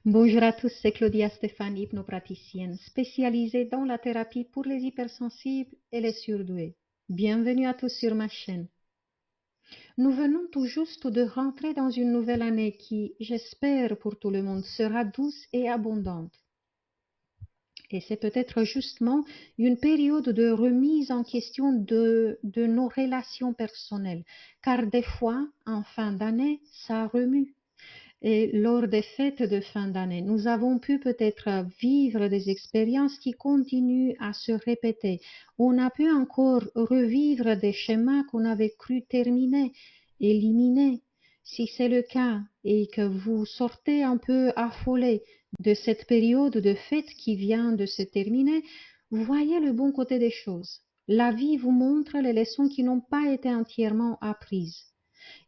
Bonjour à tous, c'est Claudia Stéphane, hypnopraticienne spécialisée dans la thérapie pour les hypersensibles et les surdoués. Bienvenue à tous sur ma chaîne. Nous venons tout juste de rentrer dans une nouvelle année qui, j'espère pour tout le monde, sera douce et abondante. Et c'est peut-être justement une période de remise en question de nos relations personnelles, car des fois, en fin d'année, ça remue. Et lors des fêtes de fin d'année, nous avons pu peut-être vivre des expériences qui continuent à se répéter. On a pu encore revivre des schémas qu'on avait cru terminés, éliminés. Si c'est le cas et que vous sortez un peu affolé de cette période de fête qui vient de se terminer, voyez le bon côté des choses. La vie vous montre les leçons qui n'ont pas été entièrement apprises.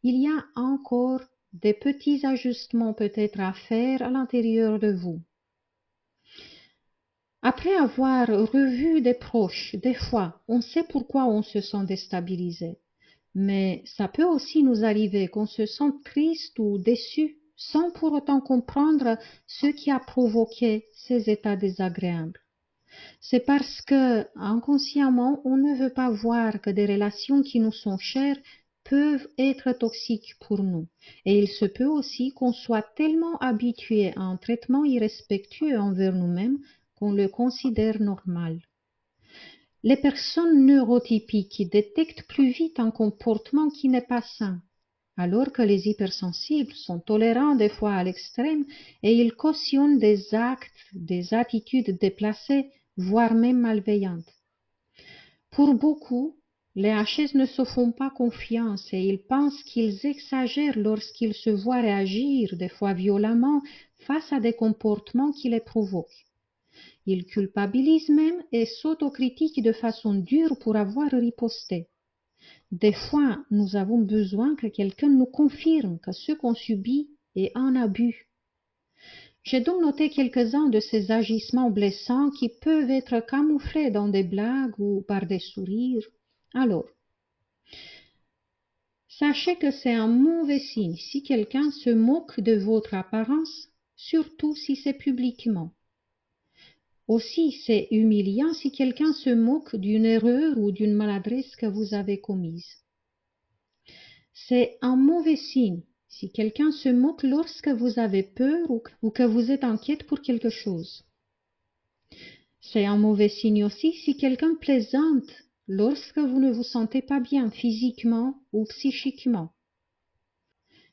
Il y a encore des petits ajustements peut-être à faire à l'intérieur de vous. Après avoir revu des proches, des fois, on sait pourquoi on se sent déstabilisé. Mais ça peut aussi nous arriver qu'on se sente triste ou déçu sans pour autant comprendre ce qui a provoqué ces états désagréables. C'est parce que, inconsciemment, on ne veut pas voir que des relations qui nous sont chères peuvent être toxiques pour nous. Et il se peut aussi qu'on soit tellement habitué à un traitement irrespectueux envers nous-mêmes qu'on le considère normal. Les personnes neurotypiques détectent plus vite un comportement qui n'est pas sain, alors que les hypersensibles sont tolérants des fois à l'extrême et ils cautionnent des actes, des attitudes déplacées, voire même malveillantes. Pour beaucoup, les HS ne se font pas confiance et ils pensent qu'ils exagèrent lorsqu'ils se voient réagir, des fois violemment, face à des comportements qui les provoquent. Ils culpabilisent même et s'autocritiquent de façon dure pour avoir riposté. Des fois, nous avons besoin que quelqu'un nous confirme que ce qu'on subit est un abus. J'ai donc noté quelques-uns de ces agissements blessants qui peuvent être camouflés dans des blagues ou par des sourires. Alors, sachez que c'est un mauvais signe si quelqu'un se moque de votre apparence, surtout si c'est publiquement. Aussi, c'est humiliant si quelqu'un se moque d'une erreur ou d'une maladresse que vous avez commise. C'est un mauvais signe si quelqu'un se moque lorsque vous avez peur ou que vous êtes inquiète pour quelque chose. C'est un mauvais signe aussi si quelqu'un plaisante lorsque vous ne vous sentez pas bien physiquement ou psychiquement.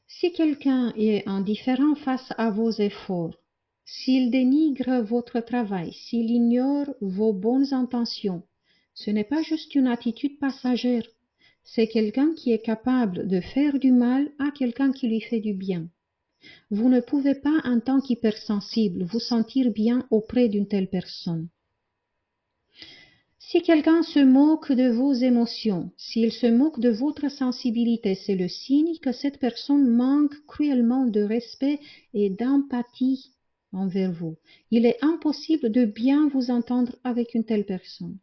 Si quelqu'un est indifférent face à vos efforts, s'il dénigre votre travail, s'il ignore vos bonnes intentions, ce n'est pas juste une attitude passagère, c'est quelqu'un qui est capable de faire du mal à quelqu'un qui lui fait du bien. Vous ne pouvez pas, en tant qu'hypersensible, vous sentir bien auprès d'une telle personne. Si quelqu'un se moque de vos émotions, s'il se moque de votre sensibilité, c'est le signe que cette personne manque cruellement de respect et d'empathie envers vous. Il est impossible de bien vous entendre avec une telle personne.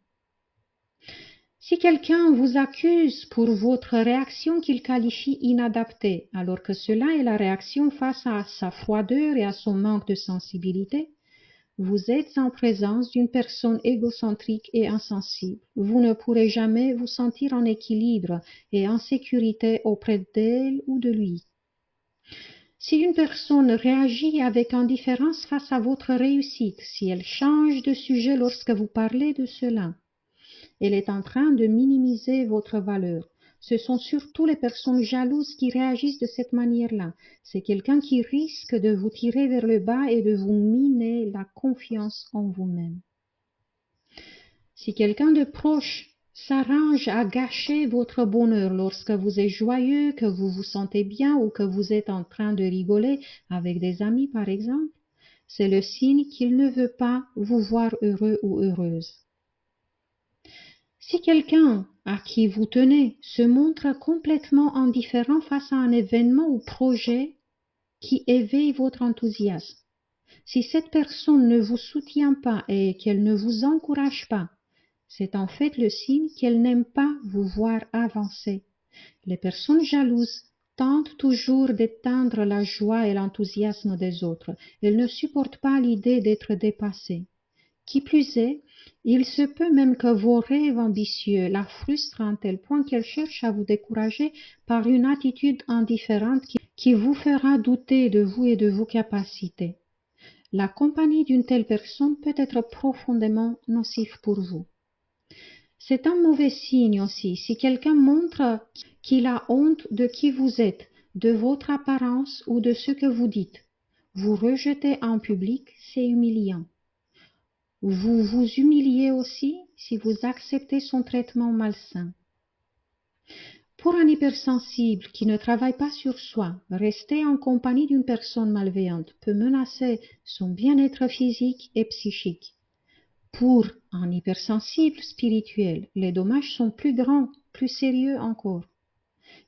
Si quelqu'un vous accuse pour votre réaction qu'il qualifie inadaptée, alors que cela est la réaction face à sa froideur et à son manque de sensibilité, vous êtes en présence d'une personne égocentrique et insensible. Vous ne pourrez jamais vous sentir en équilibre et en sécurité auprès d'elle ou de lui. Si une personne réagit avec indifférence face à votre réussite, si elle change de sujet lorsque vous parlez de cela, elle est en train de minimiser votre valeur. Ce sont surtout les personnes jalouses qui réagissent de cette manière-là. C'est quelqu'un qui risque de vous tirer vers le bas et de vous miner la confiance en vous-même. Si quelqu'un de proche s'arrange à gâcher votre bonheur lorsque vous êtes joyeux, que vous vous sentez bien ou que vous êtes en train de rigoler avec des amis par exemple, c'est le signe qu'il ne veut pas vous voir heureux ou heureuse. Si quelqu'un à qui vous tenez se montre complètement indifférent face à un événement ou projet qui éveille votre enthousiasme, si cette personne ne vous soutient pas et qu'elle ne vous encourage pas, c'est en fait le signe qu'elle n'aime pas vous voir avancer. Les personnes jalouses tente toujours d'éteindre la joie et l'enthousiasme des autres. Elle ne supporte pas l'idée d'être dépassée. Qui plus est, il se peut même que vos rêves ambitieux la frustrent à un tel point qu'elle cherche à vous décourager par une attitude indifférente qui vous fera douter de vous et de vos capacités. La compagnie d'une telle personne peut être profondément nocive pour vous. C'est un mauvais signe aussi si quelqu'un montre qu'il a honte de qui vous êtes, de votre apparence ou de ce que vous dites. Vous rejeter en public, c'est humiliant. Vous vous humiliez aussi si vous acceptez son traitement malsain. Pour un hypersensible qui ne travaille pas sur soi, rester en compagnie d'une personne malveillante peut menacer son bien-être physique et psychique. Pour un hypersensible spirituel, les dommages sont plus grands, plus sérieux encore,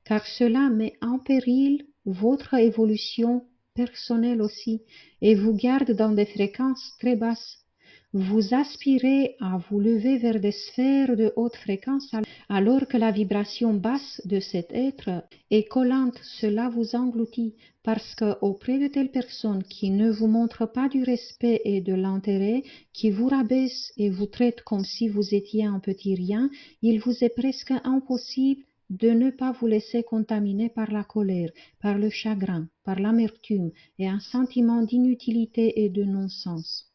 car cela met en péril votre évolution personnelle aussi et vous garde dans des fréquences très basses. Vous aspirez à vous lever vers des sphères de haute fréquence alors que la vibration basse de cet être est collante. Cela vous engloutit parce qu'auprès de telles personnes qui ne vous montrent pas du respect et de l'intérêt, qui vous rabaissent et vous traitent comme si vous étiez un petit rien, il vous est presque impossible de ne pas vous laisser contaminer par la colère, par le chagrin, par l'amertume et un sentiment d'inutilité et de non-sens.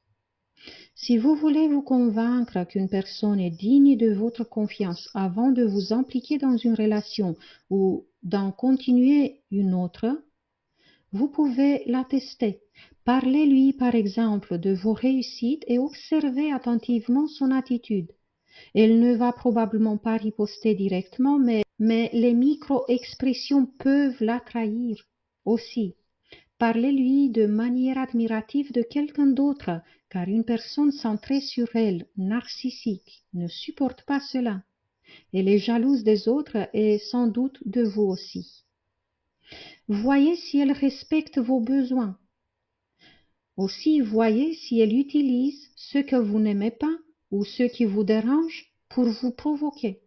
Si vous voulez vous convaincre qu'une personne est digne de votre confiance avant de vous impliquer dans une relation ou d'en continuer une autre, vous pouvez la tester. Parlez-lui par exemple de vos réussites et observez attentivement son attitude. Elle ne va probablement pas riposter directement, mais les micro-expressions peuvent la trahir aussi. Parlez-lui de manière admirative de quelqu'un d'autre, car une personne centrée sur elle, narcissique, ne supporte pas cela. Elle est jalouse des autres et sans doute de vous aussi. Voyez si elle respecte vos besoins. Aussi, voyez si elle utilise ce que vous n'aimez pas ou ce qui vous dérange pour vous provoquer.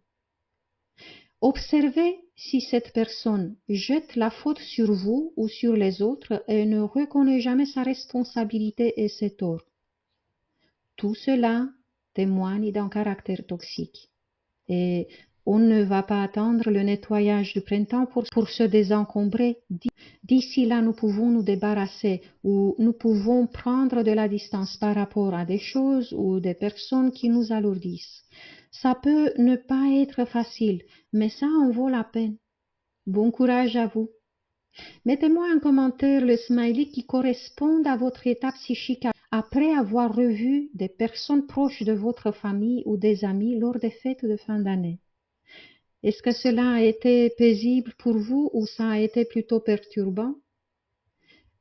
Observez si cette personne jette la faute sur vous ou sur les autres et ne reconnaît jamais sa responsabilité et ses torts. Tout cela témoigne d'un caractère toxique. Et on ne va pas attendre le nettoyage du printemps pour se désencombrer. D'ici là, nous pouvons nous débarrasser ou nous pouvons prendre de la distance par rapport à des choses ou des personnes qui nous alourdissent. Ça peut ne pas être facile, mais ça en vaut la peine. Bon courage à vous. Mettez-moi en commentaire le smiley qui correspond à votre état psychique après avoir revu des personnes proches de votre famille ou des amis lors des fêtes de fin d'année. Est-ce que cela a été paisible pour vous ou ça a été plutôt perturbant?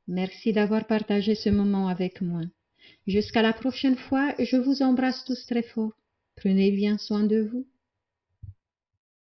Merci d'avoir partagé ce moment avec moi. Jusqu'à la prochaine fois, je vous embrasse tous très fort. Prenez bien soin de vous.